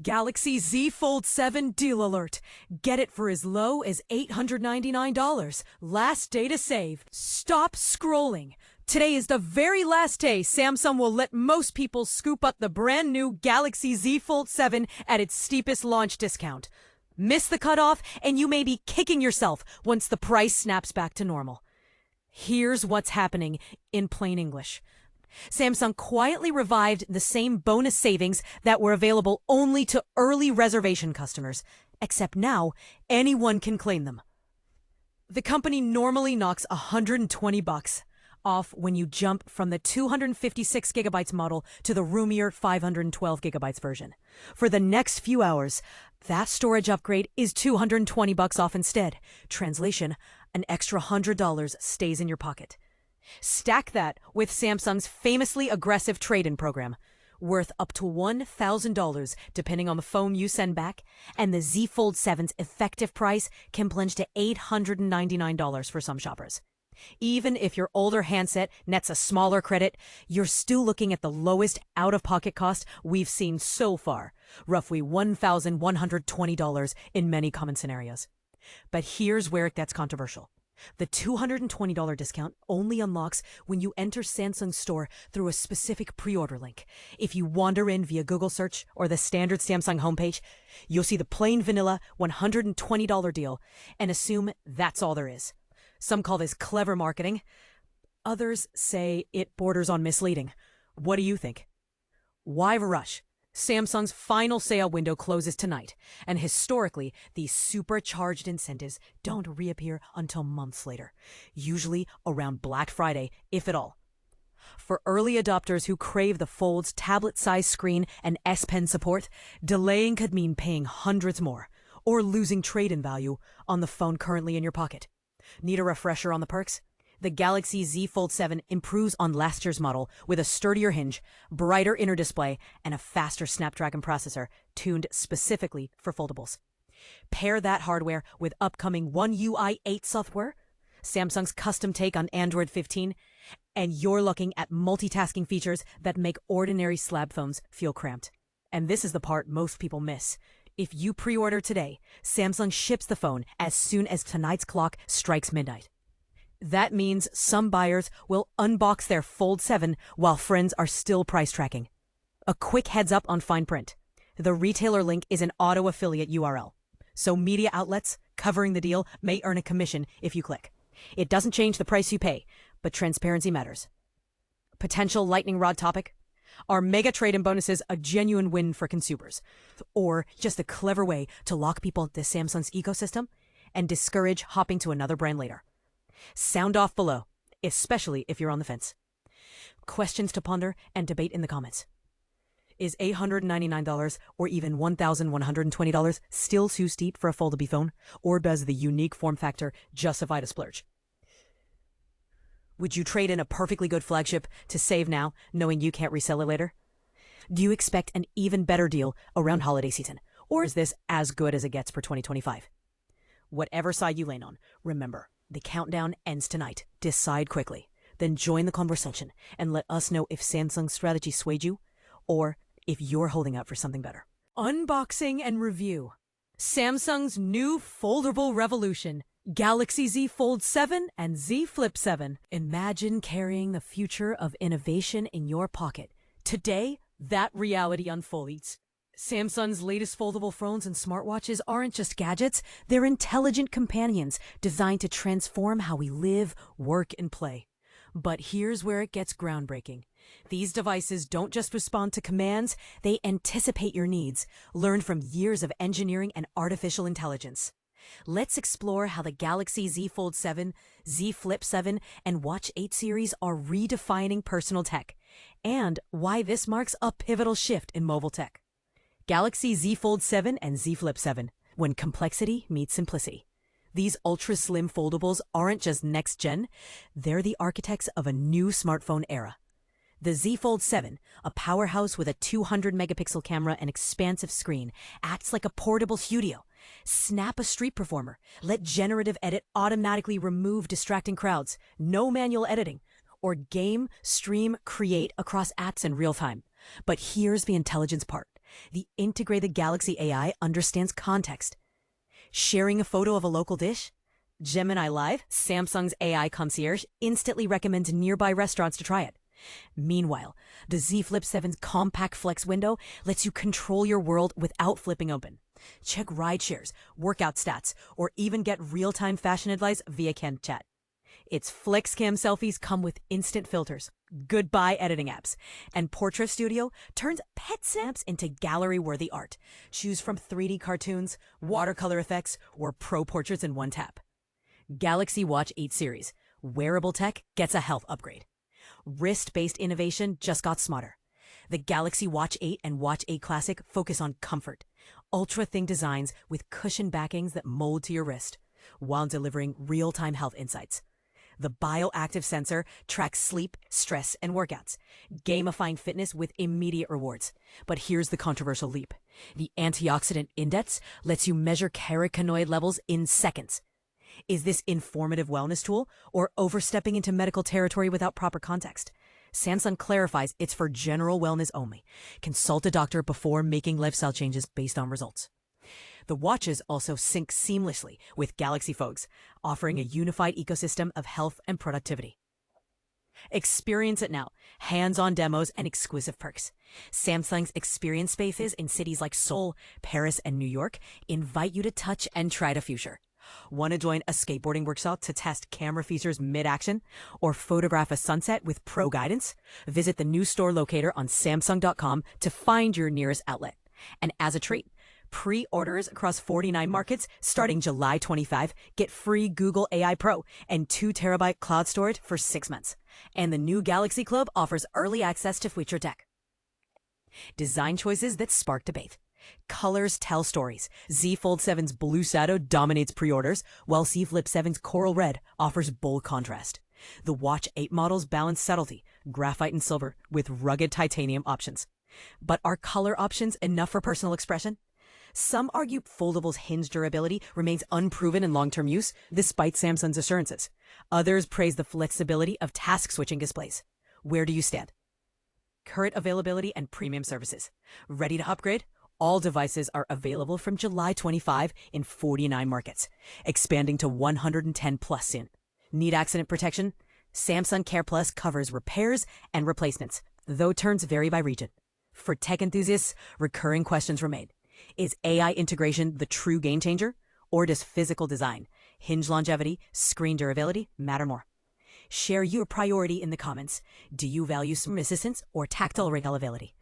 Galaxy Z Fold 7 deal alert. Get it for as low as $899. Last day to save. Stop scrolling. Today is the very last day Samsung will let most people scoop up the brand new Galaxy Z Fold 7 at its steepest launch discount. Miss the cutoff and you may be kicking yourself once the price snaps back to normal. Here's what's happening in plain English. Samsung quietly revived the same bonus savings that were available only to early reservation customers, except now anyone can claim them. The company normally knocks $120 off when you jump from the 256 gigabytes model to the roomier 512 gigabytes version. For the next few hours, that storage upgrade is $220 off instead. Translation, an extra $100 stays in your pocket. Stack that with Samsung's famously aggressive trade-in program, worth up to $1,000 depending on the phone you send back, and the Z Fold 7's effective price can plunge to $899 for some shoppers. Even if your older handset nets a smaller credit, you're still looking at the lowest out-of-pocket cost we've seen so far, roughly $1,120 in many common scenarios. But here's where it gets controversial. The $220 discount only unlocks when you enter Samsung's store through a specific pre-order link. If you wander in via Google search or the standard Samsung homepage, you'll see the plain vanilla $120 deal and assume that's all there is. Some call this clever marketing. Others say it borders on misleading. What do you think? Why rush? Samsung's final sale window closes tonight, and historically, these supercharged incentives don't reappear until months later, usually around Black Friday, if at all. For early adopters who crave the Fold's tablet-sized screen and S Pen support, delaying could mean paying hundreds more, or losing trade-in value on the phone currently in your pocket. Need a refresher on the perks? The Galaxy Z Fold 7 improves on last year's model with a sturdier hinge, brighter inner display, and a faster Snapdragon processor tuned specifically for foldables. Pair that hardware with upcoming One UI 8 software, Samsung's custom take on Android 15, and you're looking at multitasking features that make ordinary slab phones feel cramped. And this is the part most people miss. If you pre-order today, Samsung ships the phone as soon as tonight's clock strikes midnight. That means some buyers will unbox their Fold 7 while friends are still price tracking. A quick heads up on fine print. The retailer link is an auto-affiliate URL, so media outlets covering the deal may earn a commission if you click. It doesn't change the price you pay, but transparency matters. Potential lightning rod topic? Are mega trade-in bonuses a genuine win for consumers, or just a clever way to lock people into Samsung's ecosystem and discourage hopping to another brand later? Sound off below, especially if you're on the fence. Questions to ponder and debate in the comments. Is $899 or even $1,120 still too steep for a foldable phone, or does the unique form factor justify the splurge? Would you trade in a perfectly good flagship to save now, knowing you can't resell it later? Do you expect an even better deal around holiday season, or is this as good as it gets for 2025? Whatever side you lean on, remember, the countdown ends tonight. Decide quickly. Then join the conversation and let us know if Samsung's strategy swayed you or if you're holding out for something better. Unboxing and review. Samsung's new foldable revolution. Galaxy Z Fold 7 and Z Flip 7. Imagine carrying the future of innovation in your pocket. Today, that reality unfolds. Samsung's latest foldable phones and smartwatches aren't just gadgets, they're intelligent companions designed to transform how we live, work, and play. But here's where it gets groundbreaking. These devices don't just respond to commands, they anticipate your needs, learn from years of engineering and artificial intelligence. Let's explore how the Galaxy Z Fold 7, Z Flip 7, and Watch 8 series are redefining personal tech, and why this marks a pivotal shift in mobile tech. Galaxy Z Fold 7 and Z Flip 7, when complexity meets simplicity. These ultra-slim foldables aren't just next-gen, they're the architects of a new smartphone era. The Z Fold 7, a powerhouse with a 200-megapixel camera and expansive screen, acts like a portable studio. Snap a street performer. Let generative edit automatically remove distracting crowds. No manual editing. Or game, stream, create across apps in real time. But here's the intelligence part. The integrated Galaxy AI understands context. Sharing a photo of a local dish? Gemini Live, Samsung's AI concierge, instantly recommends nearby restaurants to try it. Meanwhile, the Z Flip 7's compact flex window lets you control your world without flipping open. Check ride shares, workout stats, or even get real-time fashion advice via Cam Chat. Its FlexCam selfies come with instant filters, goodbye editing apps, and Portrait Studio turns pet snaps into gallery-worthy art. Choose from 3D cartoons, watercolor effects, or pro portraits in one tap. Galaxy Watch 8 series. Wearable tech gets a health upgrade. Wrist-based innovation just got smarter. The Galaxy Watch 8 and Watch 8 Classic focus on comfort. Ultra-thin designs with cushioned backings that mold to your wrist, while delivering real-time health insights. The bioactive sensor tracks sleep, stress, and workouts, gamifying fitness with immediate rewards. But here's the controversial leap. The antioxidant index lets you measure carotenoid levels in seconds. Is this informative wellness tool or overstepping into medical territory without proper context? Samsung clarifies it's for general wellness only. Consult a doctor before making lifestyle changes based on results. The watches also sync seamlessly with Galaxy Fogs, offering a unified ecosystem of health and productivity. Experience it now. Hands-on demos and exclusive perks. Samsung's experience spaces in cities like Seoul, Paris, and New York invite you to touch and try the future. Want to join a skateboarding workshop to test camera features mid-action or photograph a sunset with pro guidance? Visit the new store locator on Samsung.com to find your nearest outlet. And as a treat, pre-orders across 49 markets starting July 25 get free Google AI Pro and 2 terabyte cloud storage for 6 months. And the new Galaxy Club offers early access to feature tech. Design choices that spark debate. Colors tell stories. Z Fold 7's Blue Shadow dominates pre-orders, while Z Flip 7's Coral Red offers bold contrast. The Watch 8 models balance subtlety, graphite and silver, with rugged titanium options. But are color options enough for personal expression? Some argue Foldable's hinge durability remains unproven in long-term use, despite Samsung's assurances. Others praise the flexibility of task-switching displays. Where do you stand? Current availability and premium services. Ready to upgrade? All devices are available from July 25 in 49 markets, expanding to 110 plus soon. Need accident protection? Samsung Care Plus covers repairs and replacements, though terms vary by region. For tech enthusiasts, recurring questions remain. Is AI integration the true game changer? Or does physical design, hinge longevity, screen durability matter more? Share your priority in the comments. Do you value some resistance or tactile availability?